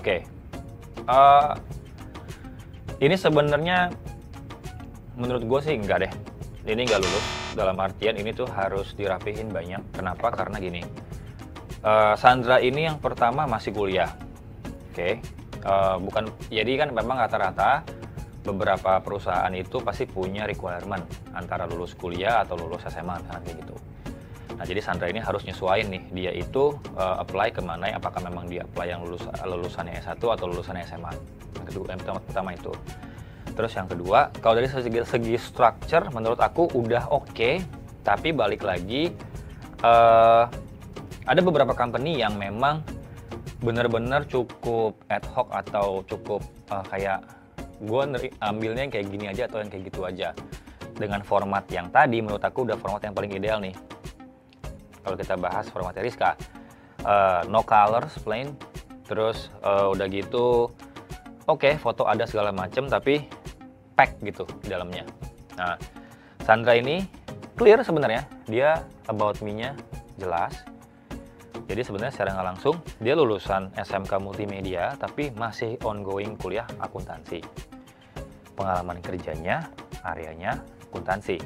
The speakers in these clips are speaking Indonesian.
Oke. Eh, ini sebenarnya menurut gue sih enggak deh. Ini nggak lulus. Dalam artian ini tuh harus dirapihin banyak. Kenapa? Karena gini. Sandra ini yang pertama masih kuliah. Oke. Bukan. Jadi kan memang rata-rata beberapa perusahaan itu pasti punya requirement antara lulus kuliah atau lulus SMA kayak gitu. Nah, jadi Sandra ini harus nyesuaiin nih, dia itu apply kemana, apakah memang dia apply yang lulusannya S1 atau lulusannya SMA. Yang pertama itu. Terus yang kedua, kalau dari segi structure menurut aku udah oke, tapi balik lagi ada beberapa company yang memang benar-benar cukup ad hoc atau cukup kayak gue ambilnya yang kayak gini aja atau yang kayak gitu aja. Dengan format yang tadi menurut aku udah format yang paling ideal nih. Kalau kita bahas formatnya Rizka, no colors, plain, terus udah gitu, oke, foto ada segala macem, tapi pack gitu di dalamnya. Nah, Sandra ini clear sebenarnya, dia about me-nya jelas. Jadi sebenarnya secara nggak langsung, dia lulusan SMK Multimedia, tapi masih ongoing kuliah akuntansi. Pengalaman kerjanya, areanya akuntansi.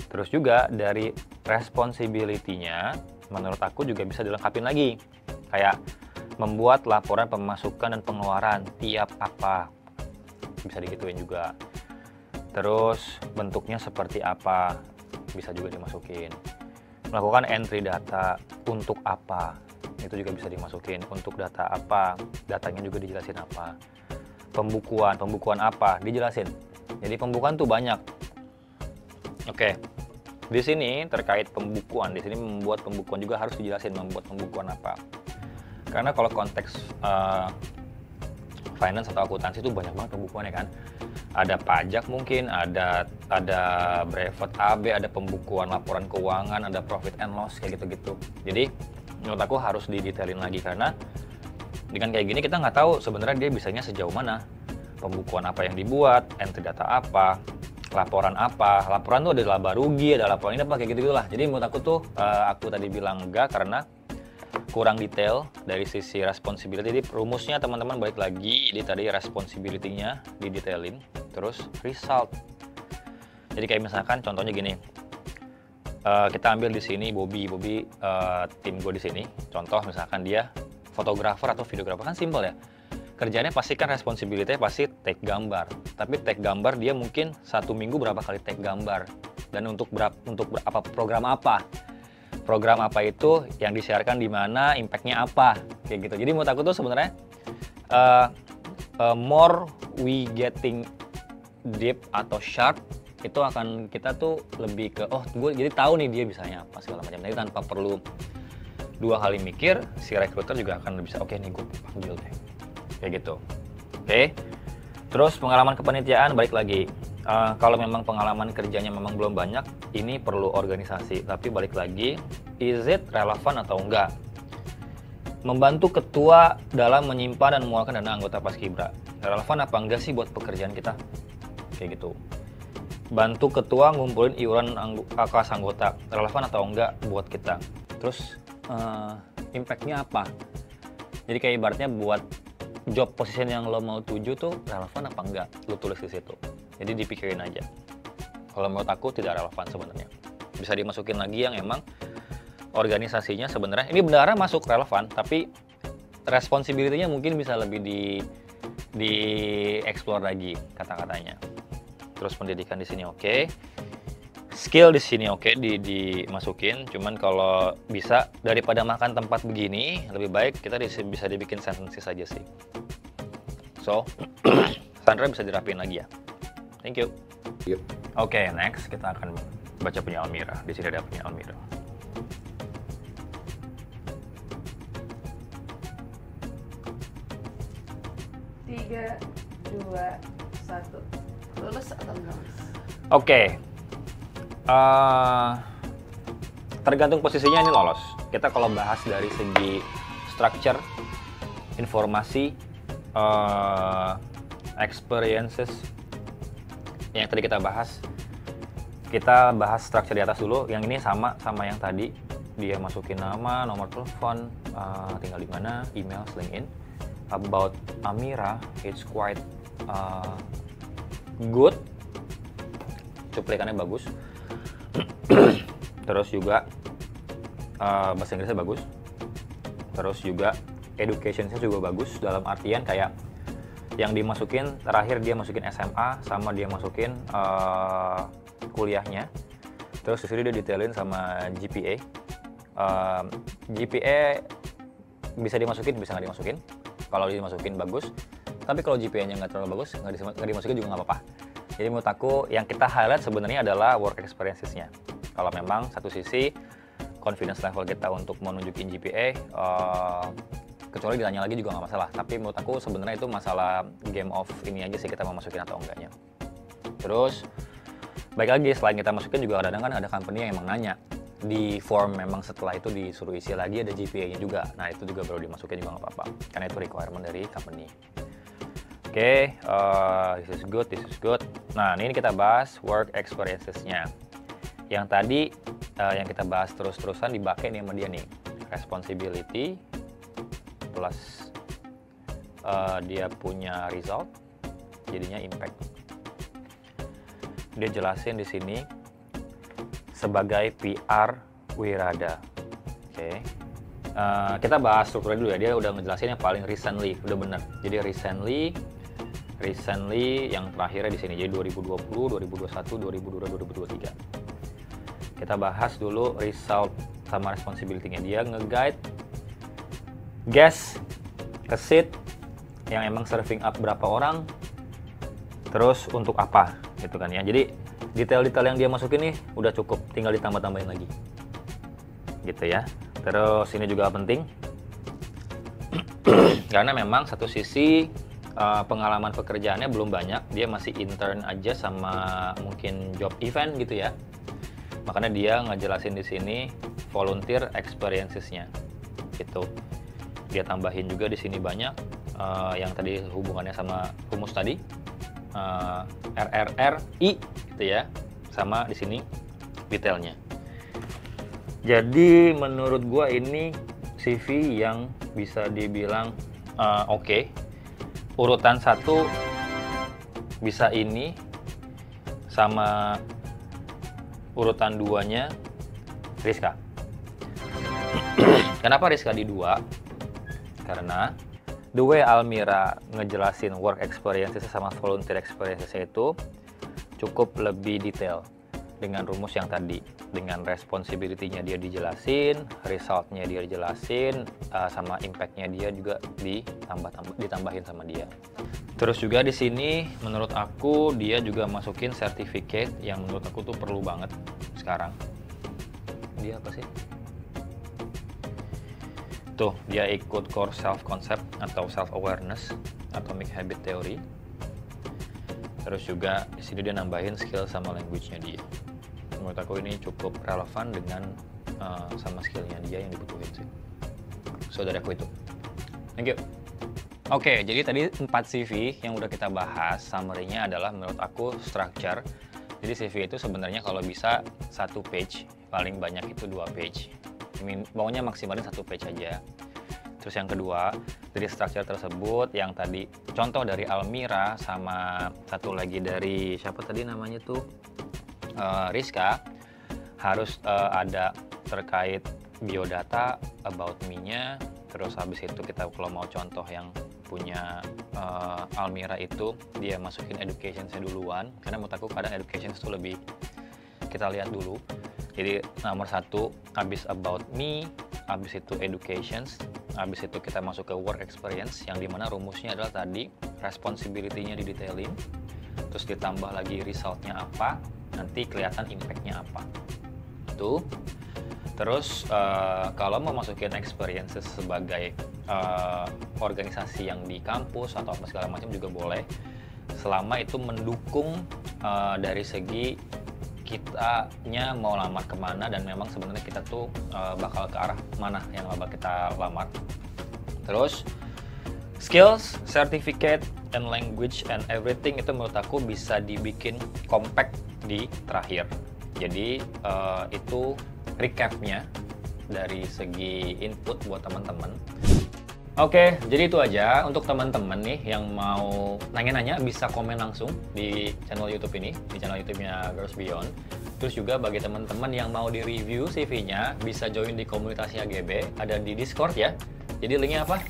Terus juga dari responsibility-nya menurut aku juga bisa dilengkapin lagi. Kayak membuat laporan pemasukan dan pengeluaran tiap apa. Bisa digituin juga. Terus bentuknya seperti apa, bisa juga dimasukin. Melakukan entry data untuk apa, itu juga bisa dimasukin. Untuk data apa, datanya juga dijelasin apa. Pembukuan apa, dijelasin. Jadi pembukuan tuh banyak. Oke. Di sini terkait pembukuan, di sini membuat pembukuan juga harus dijelasin membuat pembukuan apa. Karena kalau konteks finance atau akuntansi itu banyak banget pembukuannya kan. Ada pajak mungkin, ada brevet AB, ada pembukuan laporan keuangan, ada profit and loss kayak gitu-gitu. Jadi menurut aku harus didetailin lagi karena dengan kayak gini kita nggak tahu sebenarnya dia bisanya sejauh mana. Pembukuan apa yang dibuat, entry data apa, laporan apa, laporan tuh ada laba rugi, ada laporan ini apa kayak gitu lah. Jadi menurut aku tuh aku tadi bilang enggak karena kurang detail dari sisi responsibility. Jadi rumusnya teman-teman balik lagi, jadi tadi responsibility-nya didetailin, terus result. Jadi kayak misalkan contohnya gini, kita ambil di sini Bobby tim gue di sini. Contoh misalkan dia fotografer atau videografer kan simple ya. Kerjanya pasti kan responsibility pasti take gambar. Tapi take gambar dia mungkin 1 minggu berapa kali take gambar dan untuk apa program apa. Program apa itu yang disiarkan di mana, impact-nya apa kayak gitu. Jadi menurut aku tuh sebenarnya more we getting deep atau sharp itu akan kita tuh lebih ke gue jadi tahu nih dia bisanya apa segala macam. Jadi tanpa perlu 2 kali mikir, si recruiter juga akan bisa oke nih gue panggil deh. Kayak gitu. Oke. Terus pengalaman kepanitiaan balik lagi. Kalau memang pengalaman kerjanya memang belum banyak, ini perlu organisasi. Tapi balik lagi, is it relevan atau enggak? Membantu ketua dalam menyimpan dan mengeluarkan dana anggota Paskibra. Relevan apa enggak sih buat pekerjaan kita? Kayak gitu. Bantu ketua ngumpulin iuran kas anggota. Relevan atau enggak buat kita? Terus impact-nya apa? Jadi kayak ibaratnya buat job position yang lo mau tuju tuh relevan apa enggak, lo tulis di situ. Jadi dipikirin aja. Kalau menurut aku tidak relevan sebenarnya. Bisa dimasukin lagi yang emang organisasinya sebenarnya ini beneran masuk relevan, tapi responsibility-nya mungkin bisa lebih di explore lagi kata-katanya. Terus pendidikan di sini oke. Skill di sini oke, dimasukin. Cuman kalau bisa daripada makan tempat begini, lebih baik kita bisa dibikin sentences saja sih. So, Sandra bisa dirapin lagi ya. Thank you. Yep. Oke, next kita akan baca punya Almira. Di sini ada punya Almira. Tiga, 2, 1. Lulus atau enggak? Oke. Tergantung posisinya ini lolos. Kita kalau bahas dari segi structure, informasi, experiences yang tadi kita bahas structure di atas dulu. Yang ini sama yang tadi, dia masukin nama, nomor telepon, tinggal di mana, email, LinkedIn. about Almira, it's quite good. Cuplikannya bagus. Terus juga bahasa Inggrisnya bagus. Terus juga education-nya juga bagus, dalam artian kayak yang dimasukin terakhir dia masukin SMA sama dia masukin kuliahnya. Terus di sini dia detailin sama GPA. GPA bisa dimasukin, bisa nggak dimasukin. Kalau dimasukin bagus, tapi kalau GPA-nya nggak terlalu bagus, nggak dimasukin juga nggak apa-apa. Jadi menurut aku yang kita highlight sebenarnya adalah work experiences-nya. Kalau memang satu sisi confidence level kita untuk menunjukin GPA, kecuali ditanya lagi juga nggak masalah. Tapi menurut aku sebenarnya itu masalah game of ini aja sih, kita mau masukin atau enggaknya. Terus baik lagi, selain kita masukin juga kadang-kadang kan ada company yang emang nanya di form, memang setelah itu disuruh isi lagi ada GPA-nya juga. Nah itu juga baru dimasukin juga nggak apa-apa, karena itu requirement dari company. Oke, this is good. Nah ini kita bahas work experiences-nya. Yang tadi yang kita bahas terus-terusan dipakai nih sama dia nih, responsibility plus dia punya result, jadinya impact. Dia jelasin di sini sebagai PR Wirada. Oke. Kita bahas strukturnya dulu ya. Dia udah ngejelasin yang paling recently, udah bener. Jadi recently yang terakhirnya di sini. Jadi 2020, 2021, 2022, 2023. Kita bahas dulu result sama responsibility-nya. Dia nge-guide guest ke seat yang emang serving up berapa orang, terus untuk apa gitu kan ya. Jadi detail-detail yang dia masukin nih udah cukup, tinggal ditambah-tambahin lagi gitu ya. Terus ini juga penting karena memang satu sisi pengalaman pekerjaannya belum banyak, dia masih intern aja sama mungkin job event gitu ya. Makanya dia ngejelasin di sini volunteer experiences-nya gitu. Dia tambahin juga di sini banyak yang tadi hubungannya sama rumus tadi, RRRI gitu ya, sama di sini detailnya. Jadi menurut gua ini CV yang bisa dibilang oke. Urutan 1 bisa ini, sama urutan 2-nya Rizka. Kenapa Rizka di 2? Karena the way Almira ngejelasin work experiences sama volunteer experiences itu cukup lebih detail dengan rumus yang tadi, dengan responsibility-nya dia dijelasin, result-nya dia dijelasin, sama impact-nya dia juga ditambahin sama dia. Terus juga di sini menurut aku dia juga masukin certificate yang menurut aku tuh perlu banget sekarang. Dia apa sih? Tuh, dia ikut core self concept atau self awareness, atomic habit theory. Terus juga di sini dia nambahin skill sama language-nya dia. Menurut aku ini cukup relevan dengan sama skill-nya dia yang dibutuhin sih. So dari aku itu. Thank you. Oke, jadi tadi 4 CV yang udah kita bahas, summary-nya adalah menurut aku structure. Jadi CV itu sebenarnya kalau bisa 1 page, paling banyak itu 2 page. Pokoknya maksimalin 1 page aja. Terus yang kedua, dari structure tersebut yang tadi contoh dari Almira sama satu lagi dari siapa tadi namanya tuh Rizka, harus ada terkait biodata about me-nya. Terus habis itu kita kalau mau contoh yang punya Almira itu dia masukin education-nya duluan, karena menurut aku kadang education itu lebih kita lihat dulu. Jadi nomor 1 habis about me, habis itu educations, habis itu kita masuk ke work experience yang dimana rumusnya adalah tadi responsibility-nya didetailin, terus ditambah lagi result-nya apa, nanti kelihatan impact-nya apa. Itu. Terus kalau mau masukin experiences sebagai organisasi yang di kampus atau apa segala macam juga boleh, selama itu mendukung dari segi kitanya mau lamar kemana dan memang sebenarnya kita tuh bakal ke arah mana yang bakal kita lamar. Terus skills, certificate, and language and everything itu menurut aku bisa dibikin compact di terakhir. Jadi itu recapnya dari segi input buat teman-teman. Oke, jadi itu aja untuk teman-teman nih yang mau nanya-nanya bisa komen langsung di channel YouTube ini, di channel YouTube-nya Girls Beyond. Terus juga bagi teman-teman yang mau di-review CV-nya bisa join di komunitasnya GB, ada di Discord ya. Jadi linknya apa?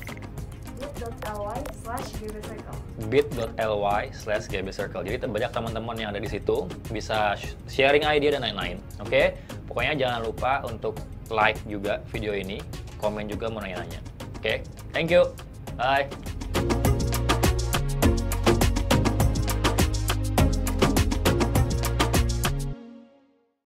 bit.ly/gbcircle. bit.ly/gbcircle. Jadi banyak teman-teman yang ada di situ bisa sharing idea dan lain-lain. Oke, pokoknya jangan lupa untuk like juga video ini, komen juga mau nanya-nanya. Oke, thank you. Bye.